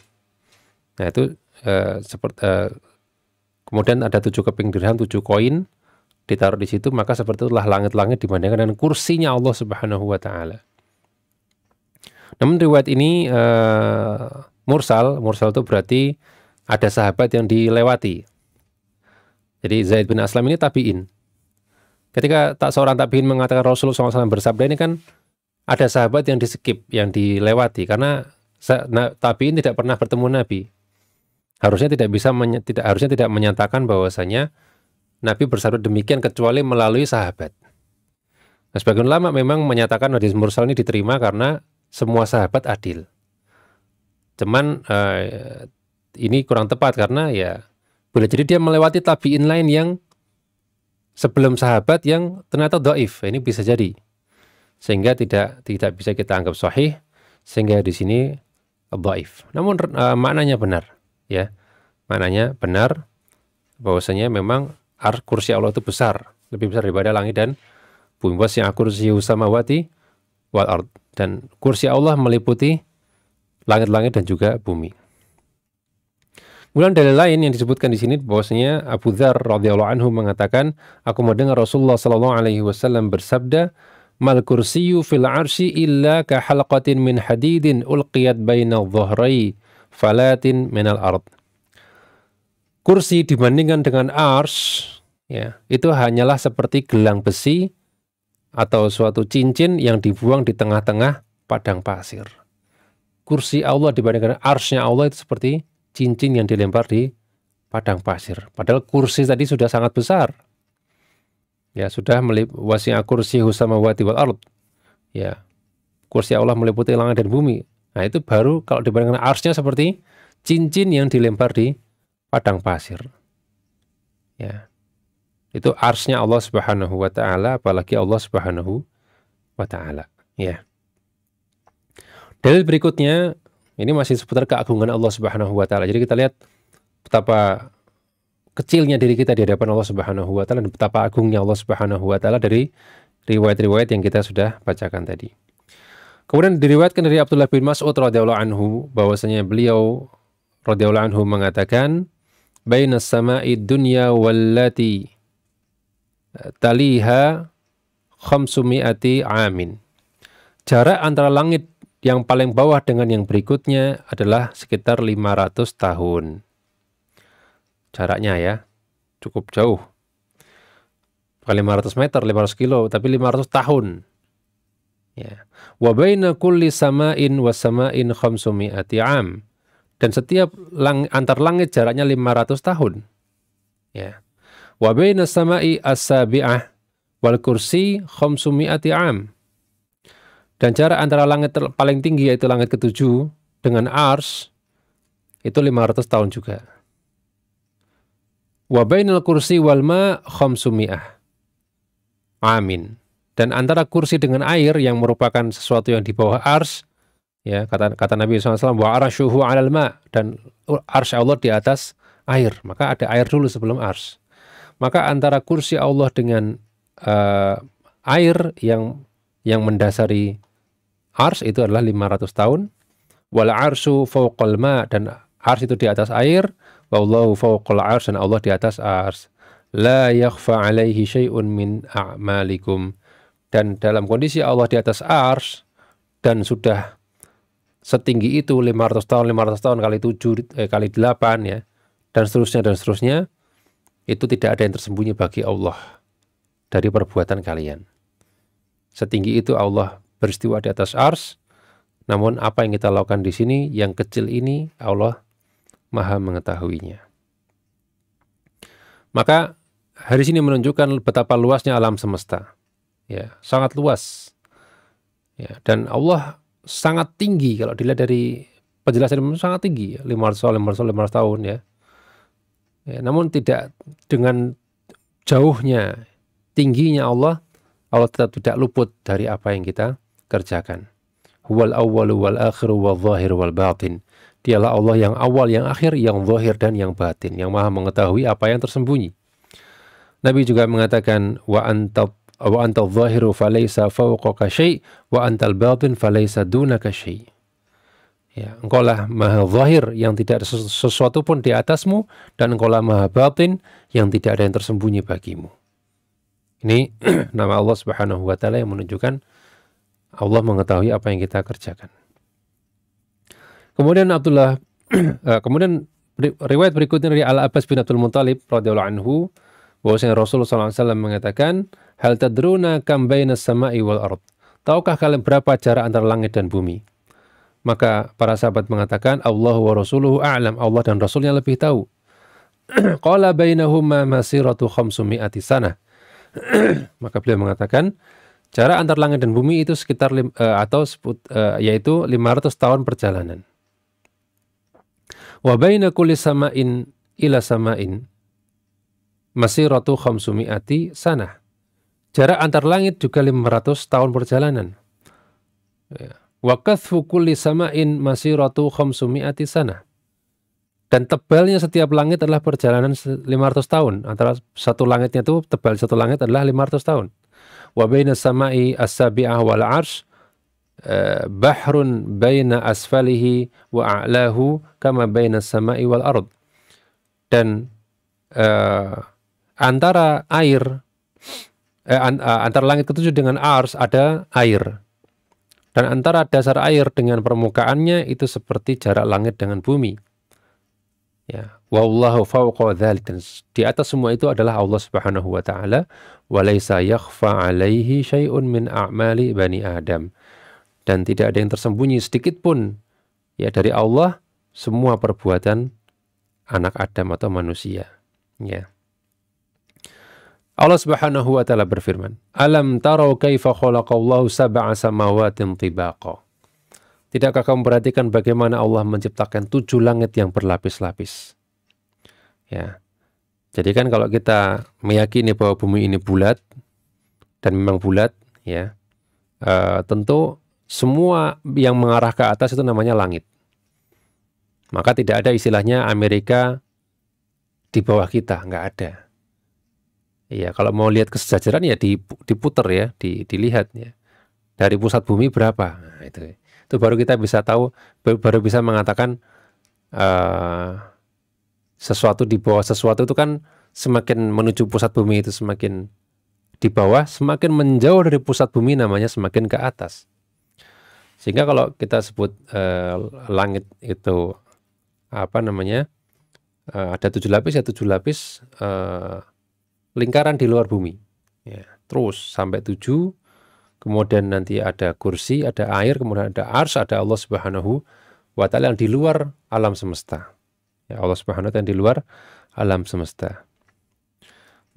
Nah, itu kemudian ada 7 keping dirham, 7 koin ditaruh di situ, maka seperti itulah langit-langit dibandingkan dengan kursinya Allah Subhanahu wa taala. Namun riwayat ini mursal itu berarti ada sahabat yang dilewati. Jadi Zaid bin Aslam ini tabi'in. Ketika seorang tabi'in mengatakan Rasulullah SAW bersabda, ini kan ada sahabat yang di-skip, yang dilewati, karena tabi'in tidak pernah bertemu Nabi. Harusnya tidak menyatakan bahwasanya Nabi bersabda demikian kecuali melalui sahabat. Nah, sebagian ulama memang menyatakan hadis mursal ini diterima karena semua sahabat adil. Cuman ini kurang tepat karena ya boleh jadi dia melewati tabi'in lain yang sebelum sahabat yang ternyata dhaif. Ini bisa jadi. Sehingga tidak bisa kita anggap sahih, sehingga di sini dhaif. Namun maknanya benar, ya. Maknanya benar bahwasanya memang kursi Allah itu besar, lebih besar daripada langit dan bumi. Wasi'a kursiyyuhu samawati wal ard. Dan kursi Allah meliputi langit-langit dan juga bumi. Kemudian dalil lain yang disebutkan di sini bahwasanya Abu Dzar radhiyallahu anhu mengatakan, aku mendengar Rasulullah sallallahu alaihi wasallam bersabda, "Mal kursiyyu fil 'arsy illa ka halqatin min hadidin ulqiyat baina dhahrai falatin minal ard." Kursi dibandingkan dengan ars Ya, itu hanyalah seperti gelang besi atau suatu cincin yang dibuang di tengah-tengah padang pasir. Kursi Allah dibandingkan arsy-nya Allah itu seperti cincin yang dilempar di padang pasir. Padahal kursi tadi sudah sangat besar. Ya, sudah wasi'a kursiyyuhu samawati wal ard. Ya, kursi Allah meliputi langit dan bumi. Nah, itu baru kalau dibandingkan arsy-nya seperti cincin yang dilempar di padang pasir. Ya. Itu arsy-nya Allah Subhanahu wa taala, apalagi Allah Subhanahu wa taala, ya. Dalil berikutnya ini masih seputar keagungan Allah Subhanahu wa taala. Jadi kita lihat betapa kecilnya diri kita di hadapan Allah Subhanahu wa taala dan betapa agungnya Allah Subhanahu wa taala dari riwayat-riwayat yang kita sudah bacakan tadi. Kemudian diriwayatkan dari Abdullah bin Mas'ud radhiyallahu anhu bahwasanya beliau radhiyallahu anhu mengatakan, "Bainas sama'i dunya wallati taliha 500 amin." Jarak antara langit yang paling bawah dengan yang berikutnya adalah sekitar 500 tahun. Jaraknya ya, cukup jauh. Bukan 500 meter, 500 kilo, tapi 500 tahun. Ya. Wa baina kulli sama'in wa sama'in 500 am. Dan setiap antar langit jaraknya 500 tahun. Ya. Wa baina sama'i as-sabi'ah wal kursi 500 am. Dan jarak antara langit paling tinggi yaitu langit ke-7 dengan ars itu 500 tahun juga. Wa bainal kursi wal ma 500 amin. Dan antara kursi dengan air yang merupakan sesuatu yang di bawah ars, ya, kata Nabi SAW, wa arsyuhu 'alal ma, dan arsy Allah di atas air. Maka ada air dulu sebelum ars. Maka antara kursi Allah dengan air yang mendasari ars itu adalah 500 tahun. Wal arsyu fawqal ma, dan ars itu di atas air. Wallahu fawqal ars, dan Allah di atas ars. La yakhfa 'alaihi syai'un min a'malikum. Dan dalam kondisi Allah di atas ars dan sudah setinggi itu 500 tahun kali 7 kali 8 ya, dan seterusnya, itu tidak ada yang tersembunyi bagi Allah dari perbuatan kalian. Setinggi itu Allah beristiwa di atas ars, namun apa yang kita lakukan di sini yang kecil ini Allah Maha mengetahuinya. Maka hari ini menunjukkan betapa luasnya alam semesta. Ya, sangat luas. Ya, dan Allah sangat tinggi kalau dilihat dari penjelasan sangat tinggi, 500 tahun ya. Ya, namun tidak dengan jauhnya, tingginya Allah tetap tidak luput dari apa yang kita kerjakan. Huwal awwalu wal akhiru wal zahiru wal batin. Dialah Allah yang awal, yang akhir, yang zahir dan yang batin, yang Maha mengetahui apa yang tersembunyi. Nabi juga mengatakan, wa anta zahiru falaysa fawqaka syai' wa antal batin falaysa dunaka syai'. Ya, engkaulah Maha zahir yang tidak ada sesuatu pun di atasmu, dan engkaulah Maha batin yang tidak ada yang tersembunyi bagimu. Ini nama Allah Subhanahu wa taala yang menunjukkan Allah mengetahui apa yang kita kerjakan. Kemudian riwayat berikutnya dari Al-Abbas bin Abdul Muttalib radhiyallahu anhu bahwasanya Rasulullah SAW mengatakan, hal tadruna kam bainas sama'i wal ard. Tahukah kalian berapa jarak antara langit dan bumi? Maka para sahabat mengatakan, Allahu wa rasuluhu a'lam, Allah dan Rasulnya lebih tahu. Qala bainahuma masiratu 500 sanah. Maka beliau mengatakan, jarak antar langit dan bumi itu sekitar yaitu 500 tahun perjalanan. Wa baina kulli sama'in ila sama'in masiratu 500 sanah. Jarak antar langit juga 500 tahun perjalanan. Wa kathfu kulli sama'in masiratu 500 sanah. Dan tebalnya setiap langit adalah perjalanan 500 tahun. Antara satu langitnya itu, tebal satu langit adalah 500 tahun. Wa baina sama'i as-sabi'ah wal arsh bahrun baina asfalihi wa a'lahu kama baina sama'i wal ard. Dan antara langit ke-7 dengan ars ada air. Dan antara dasar air dengan permukaannya itu seperti jarak langit dengan bumi. Ya, Wallahu fawqa dzalik, dan di atas semua itu adalah Allah Subhanahu wa taala. Wa laisa yakhfa 'alaihi syai'un min a'mali bani Adam. Dan tidak ada yang tersembunyi sedikit pun ya dari Allah semua perbuatan anak Adam atau manusia. Ya. Allah Subhanahu wa taala berfirman, "Alam tarau kaifa khalaqallahu sab'a samawatin tibaqa." Tidakkah kamu perhatikan bagaimana Allah menciptakan 7 langit yang berlapis-lapis? Ya. Jadi kan kalau kita meyakini bahwa bumi ini bulat dan memang bulat, ya, tentu semua yang mengarah ke atas itu namanya langit. Maka tidak ada istilahnya Amerika di bawah kita, nggak ada. Iya, kalau mau lihat kesejajaran ya diputer ya, dilihat ya. Dari pusat bumi berapa? Nah, itu baru kita bisa tahu, baru bisa mengatakan sesuatu di bawah sesuatu itu kan semakin menuju pusat bumi itu semakin di bawah, semakin menjauh dari pusat bumi namanya semakin ke atas. Sehingga kalau kita sebut langit itu apa namanya, ada 7 lapis ya 7 lapis lingkaran di luar bumi. Ya, terus sampai 7, kemudian nanti ada kursi, ada air, kemudian ada arsy, ada Allah Subhanahu wa taala yang di luar alam semesta. Ya, Allah Subhanahu wa taala yang di luar alam semesta.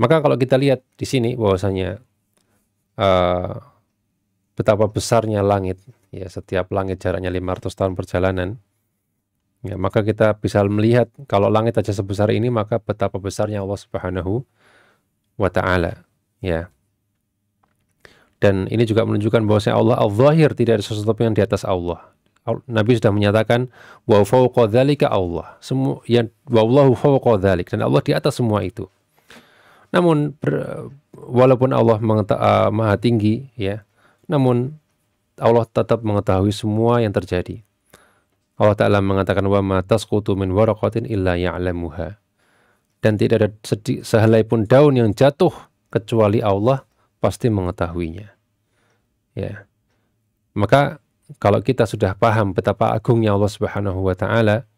Maka kalau kita lihat di sini bahwasanya betapa besarnya langit, ya setiap langit jaraknya 500 tahun perjalanan, ya maka kita bisa melihat kalau langit aja sebesar ini maka betapa besarnya Allah Subhanahu wa ta'ala, ya. Dan ini juga menunjukkan bahwasanya Allah al-zahir, tidak ada sesuatu yang di atas Allah. Nabi sudah menyatakan wa fawqa dzalika Allah, semua yang wallahu fawqa dzalik, dan Allah di atas semua itu. Namun walaupun Allah maha tinggi, ya, namun Allah tetap mengetahui semua yang terjadi. Allah Ta'ala mengatakan wa ma tasqutu min waraqatin illa ya'lamuha. Dan tidak ada sehelai pun daun yang jatuh kecuali Allah pasti mengetahuinya. Ya. Maka kalau kita sudah paham betapa agungnya Allah Subhanahu wa taala,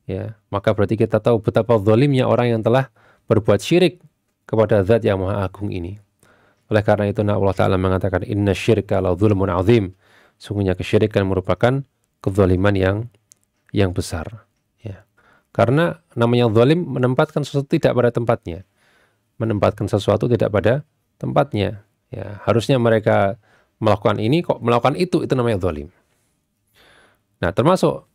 ya, maka berarti kita tahu betapa zalimnya orang yang telah berbuat syirik kepada Zat yang Maha Agung ini. Oleh karena itu Allah Ta'ala mengatakan inna syirka la dzulmun azim. Sungguhnya kesyirikan merupakan kezaliman yang besar. Karena namanya zalim menempatkan sesuatu tidak pada tempatnya. Menempatkan sesuatu tidak pada tempatnya. Ya, harusnya mereka melakukan ini, kok melakukan itu namanya zalim. Nah, termasuk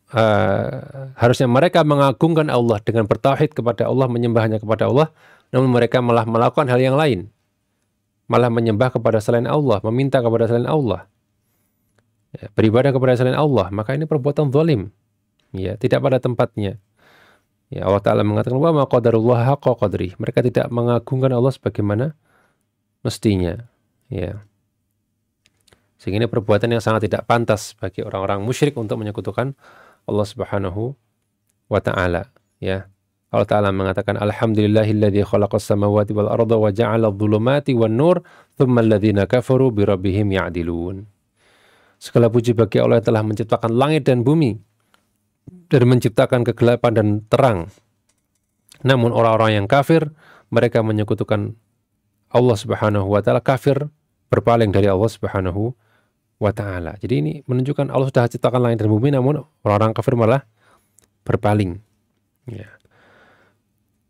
harusnya mereka mengagungkan Allah dengan bertauhid kepada Allah, menyembahnya kepada Allah, namun mereka malah melakukan hal yang lain. Malah menyembah kepada selain Allah, meminta kepada selain Allah. Ya, beribadah kepada selain Allah, maka ini perbuatan zalim. Ya, tidak pada tempatnya. Ya, Allah Ta'ala mengatakan wa ma qadarullah haqqa qadri. Mereka tidak mengagungkan Allah sebagaimana mestinya. Ya. Sehingga ini perbuatan yang sangat tidak pantas bagi orang-orang musyrik untuk menyekutukan Allah Subhanahu wa Ta'ala. Ya. Allah Ta'ala mengatakan alhamdulillahilladzi khalaqas samawati wal arda wa ja'ala adh-dhulumati wan nur thumma alladhina kafaru bi rabbihim ya'dilun. Segala puji bagi Allah yang telah menciptakan langit dan bumi dan menciptakan kegelapan dan terang. Namun orang-orang yang kafir, mereka menyekutukan Allah Subhanahu wa taala, kafir berpaling dari Allah Subhanahu wa taala. Jadi ini menunjukkan Allah sudah ciptakan langit dan bumi, namun orang-orang kafir malah berpaling. Ya.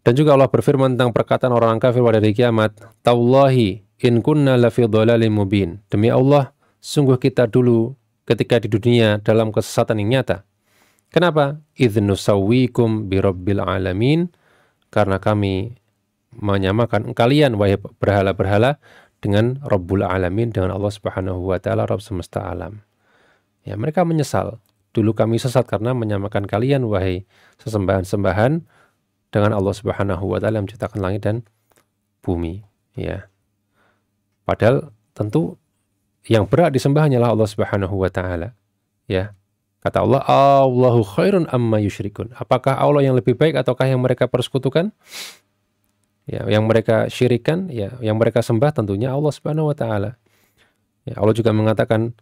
Dan juga Allah berfirman tentang perkataan orang kafir pada hari kiamat, "Tallahi in kunna lafi dhalalin mubin." Demi Allah, sungguh kita dulu ketika di dunia dalam kesesatan yang nyata. Kenapa? Idnu sawwikum bi rabbil alamin, karena kami menyamakan kalian wahai berhala-berhala dengan Rabbul Alamin, dengan Allah Subhanahu wa taala, Rabb semesta alam. Ya, mereka menyesal. Dulu kami sesat karena menyamakan kalian wahai sesembahan-sembahan dengan Allah Subhanahu wa taala yang menciptakan langit dan bumi, ya. Padahal tentu yang berhak disembah hanyalah Allah Subhanahu wa taala, ya. Kata Allah, Allahu khairun amma yusyrikun. Apakah Allah yang lebih baik ataukah yang mereka persekutukan? Ya, yang mereka syirikan, ya, yang mereka sembah tentunya Allah Subhanahu wa taala. Ya, Allah juga mengatakan,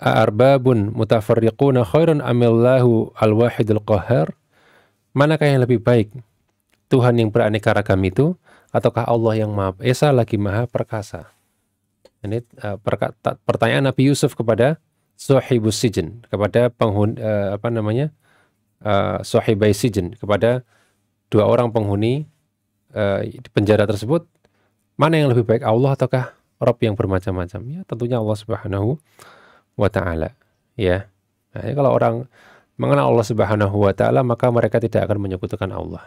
"A'arbabun mutafarriquna khairun amillahu al-wahidul qahhar?" Manakah yang lebih baik? Tuhan yang beraneka ragam itu, ataukah Allah yang Maha Esa lagi Maha Perkasa? Ini pertanyaan Nabi Yusuf kepada Sahibus Sijin, kepada penghuni Sahibai Sijin, kepada dua orang penghuni di penjara tersebut, mana yang lebih baik, Allah ataukah Rabb yang bermacam-macam? Ya, tentunya Allah Subhanahu wa Ta'ala. Ya. Nah, kalau orang mengenal Allah Subhanahu wa Ta'ala, maka mereka tidak akan menyekutukan Allah.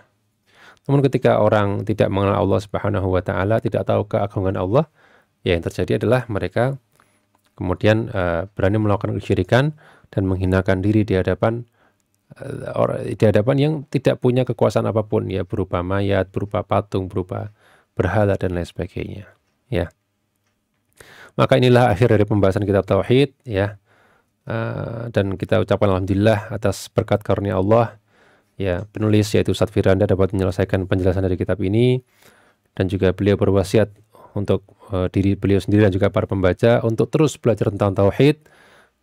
Namun ketika orang tidak mengenal Allah Subhanahu wa Ta'ala, tidak tahu keagungan Allah, ya yang terjadi adalah mereka kemudian berani melakukan kesyirikan dan menghinakan diri di hadapan yang tidak punya kekuasaan apapun, ya, berupa mayat, berupa patung, berupa berhala dan lain sebagainya. Ya. Maka inilah akhir dari pembahasan kitab tauhid, ya. Dan kita ucapkan alhamdulillah atas berkat karunia Allah, ya, penulis yaitu Ustadz Firanda dapat menyelesaikan penjelasan dari kitab ini, dan juga beliau berwasiat untuk diri beliau sendiri dan juga para pembaca untuk terus belajar tentang tauhid,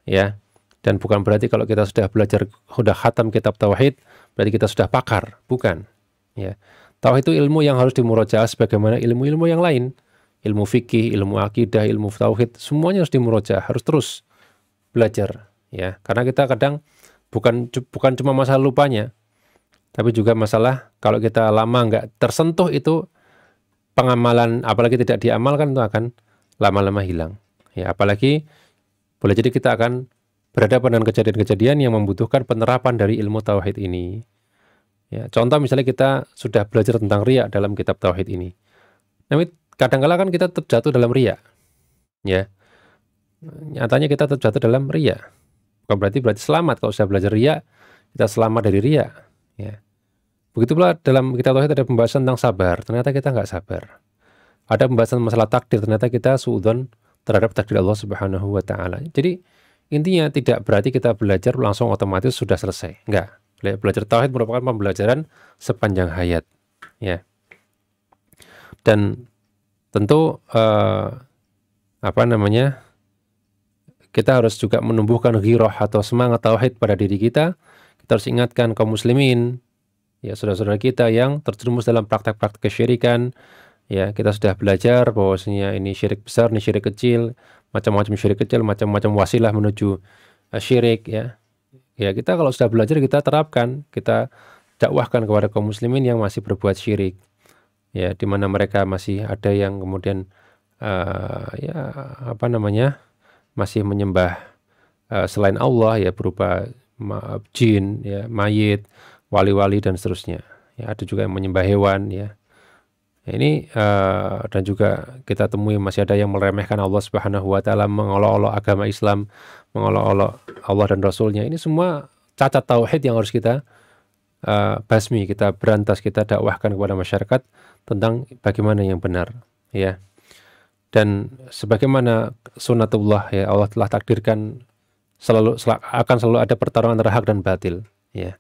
ya. Dan bukan berarti kalau kita sudah belajar, sudah khatam kitab tauhid, berarti kita sudah pakar, bukan. Ya. Tauhid itu ilmu yang harus dimurojaah sebagaimana ilmu-ilmu yang lain, ilmu fikih, ilmu akidah, ilmu tauhid, semuanya harus dimurojaah, harus terus belajar, ya. Karena kita kadang bukan cuma masalah lupanya, tapi juga masalah kalau kita lama nggak tersentuh itu pengamalan, apalagi tidak diamalkan, itu akan lama-lama hilang. Ya, apalagi boleh jadi kita akan berhadapan dengan kejadian-kejadian yang membutuhkan penerapan dari ilmu tauhid ini. Ya, contoh misalnya kita sudah belajar tentang riya dalam kitab tauhid ini. Namun kadang-kala kan kita terjatuh dalam riya. Ya. Nyatanya kita terjatuh dalam riya. Bukan berarti selamat kalau sudah belajar riya, kita selamat dari riya. Ya. Begitu pula dalam kitab tauhid ada pembahasan tentang sabar, ternyata kita nggak sabar. Ada pembahasan masalah takdir, ternyata kita suudzon terhadap takdir Allah Subhanahu wa Ta'ala. Jadi intinya tidak berarti kita belajar langsung otomatis sudah selesai. Enggak. Belajar tauhid merupakan pembelajaran sepanjang hayat. Ya. Dan tentu kita harus juga menumbuhkan ghirah atau semangat tauhid pada diri kita. Kita harus ingatkan kaum muslimin, ya, saudara-saudara kita yang terjerumus dalam praktek-praktek kesyirikan. Ya, kita sudah belajar bahwasanya ini syirik besar, ini syirik kecil, macam-macam syirik kecil, macam-macam wasilah menuju syirik, ya. Ya, kita kalau sudah belajar, kita terapkan, kita dakwahkan kepada kaum muslimin yang masih berbuat syirik. Ya, di mana mereka masih ada yang kemudian masih menyembah selain Allah, ya, berupa jin, ya, mayit, wali-wali dan seterusnya. Ya, ada juga yang menyembah hewan, ya. Ini dan juga kita temui masih ada yang meremehkan Allah Subhanahu wa Ta'ala, mengolok-olok agama Islam, mengolok-olok Allah dan Rasulnya. Ini semua cacat tauhid yang harus kita basmi, kita berantas, kita dakwahkan kepada masyarakat tentang bagaimana yang benar, ya. Dan sebagaimana sunnatullah, ya, Allah telah takdirkan akan selalu ada pertarungan antara hak dan batil, ya.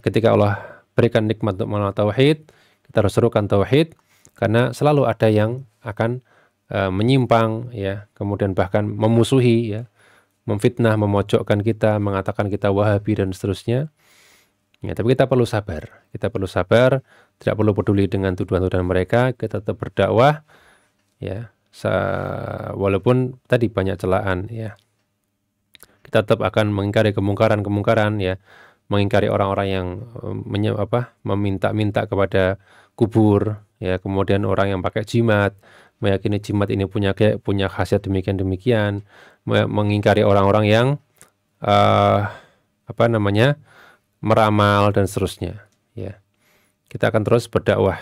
Ketika Allah berikan nikmat untuk mengenal tauhid, kita harus serukan tauhid, karena selalu ada yang akan menyimpang, ya, kemudian bahkan memusuhi, ya, memfitnah, memojokkan kita, mengatakan kita Wahabi dan seterusnya. Ya, tapi kita perlu sabar. Kita perlu sabar, tidak perlu peduli dengan tuduhan-tuduhan mereka, kita tetap berdakwah, ya, walaupun tadi banyak celaan, ya. Kita tetap akan mengingkari kemungkaran-kemungkaran, ya, mengingkari orang-orang yang meminta-minta kepada kubur, ya, kemudian orang yang pakai jimat, meyakini jimat ini punya khasiat demikian-demikian, mengingkari orang-orang yang meramal dan seterusnya, ya. Kita akan terus berdakwah.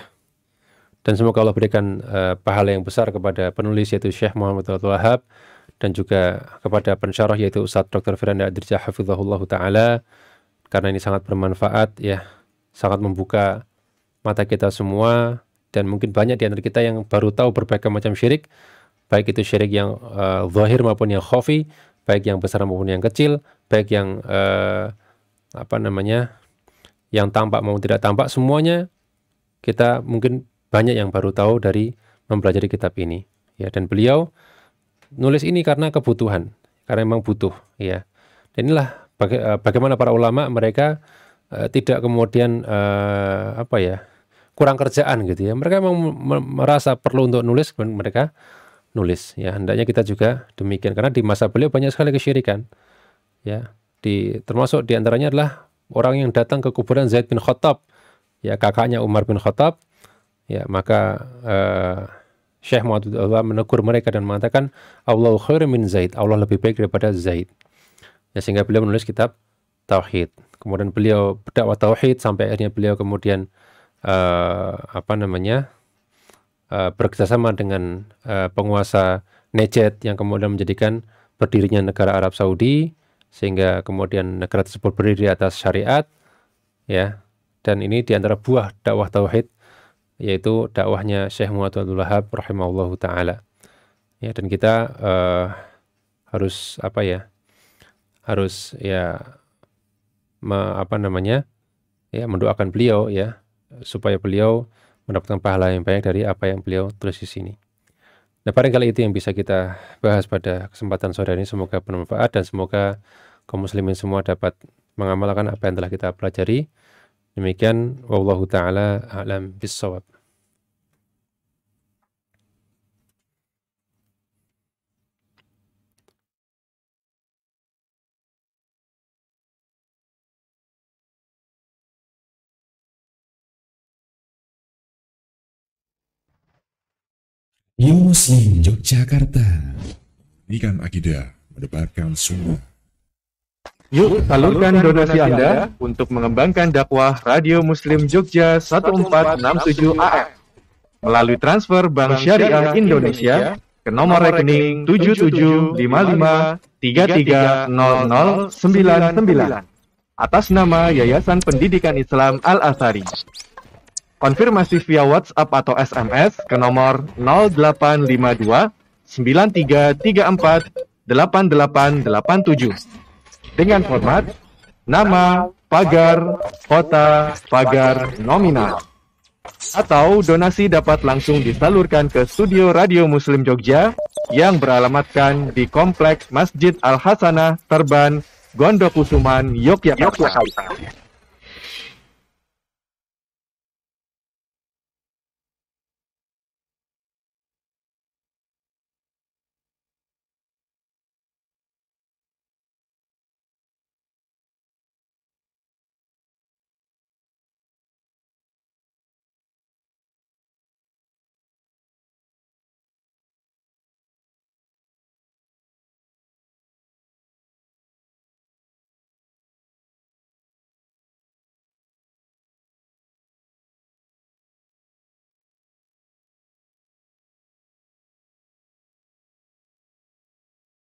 Dan semoga Allah berikan pahala yang besar kepada penulis yaitu Syekh Muhammad Abdul Wahab, dan juga kepada pensyarah yaitu Ustadz Dr. Firanda Adrijah Hafizahullah Ta'ala, karena ini sangat bermanfaat, ya, sangat membuka mata kita semua. Dan mungkin banyak di antara kita yang baru tahu berbagai macam syirik, baik itu syirik yang zahir maupun yang khafi, baik yang besar maupun yang kecil, baik yang yang tampak maupun tidak tampak, semuanya kita mungkin banyak yang baru tahu dari mempelajari kitab ini, ya. Dan beliau nulis ini karena kebutuhan, karena memang butuh, ya. Dan inilah bagaimana para ulama mereka tidak kemudian kurang kerjaan gitu ya. Mereka memang merasa perlu untuk nulis, mereka nulis ya. Hendaknya kita juga demikian karena di masa beliau banyak sekali kesyirikan. Ya, termasuk di antaranya adalah orang yang datang ke kuburan Zaid bin Khattab, ya kakaknya Umar bin Khattab. Ya, maka Syekh Muhammad Abdullah menegur mereka dan mengatakan Allahu khairu min Zaid, Allah lebih baik daripada Zaid. Ya, sehingga beliau menulis kitab tauhid. Kemudian beliau berdakwah tauhid sampai akhirnya beliau kemudian bekerjasama dengan penguasa Najd yang kemudian menjadikan berdirinya negara Arab Saudi, sehingga kemudian negara tersebut berdiri di atas syariat, ya. Dan ini diantara buah dakwah tauhid, yaitu dakwahnya Syekh Muhammad Abdul Wahhab rahimahullahu taala. Ya, dan kita harus mendoakan beliau ya, supaya beliau mendapatkan pahala yang banyak dari apa yang beliau tulis di sini. Nah, barangkali itu yang bisa kita bahas pada kesempatan sore ini. Semoga bermanfaat dan semoga kaum muslimin semua dapat mengamalkan apa yang telah kita pelajari. Demikian, wallahu ta'ala a'lam bis-shawab. Muslim Yogyakarta. Pendidikan akidah, mendebarkan sunnah. Yuk salurkan donasi Anda untuk mengembangkan dakwah Radio Muslim Jogja 1467 AM melalui transfer Bank Syariah Indonesia ke nomor rekening 775533000099 atas nama Yayasan Pendidikan Islam Al-Azhari. Konfirmasi via WhatsApp atau SMS ke nomor 0852 9334 8887 dengan format nama, pagar, kota, pagar, nominal. Atau donasi dapat langsung disalurkan ke studio Radio Muslim Jogja yang beralamatkan di Kompleks Masjid Al-Hasanah, Terban, Gondokusuman, Yogyakarta.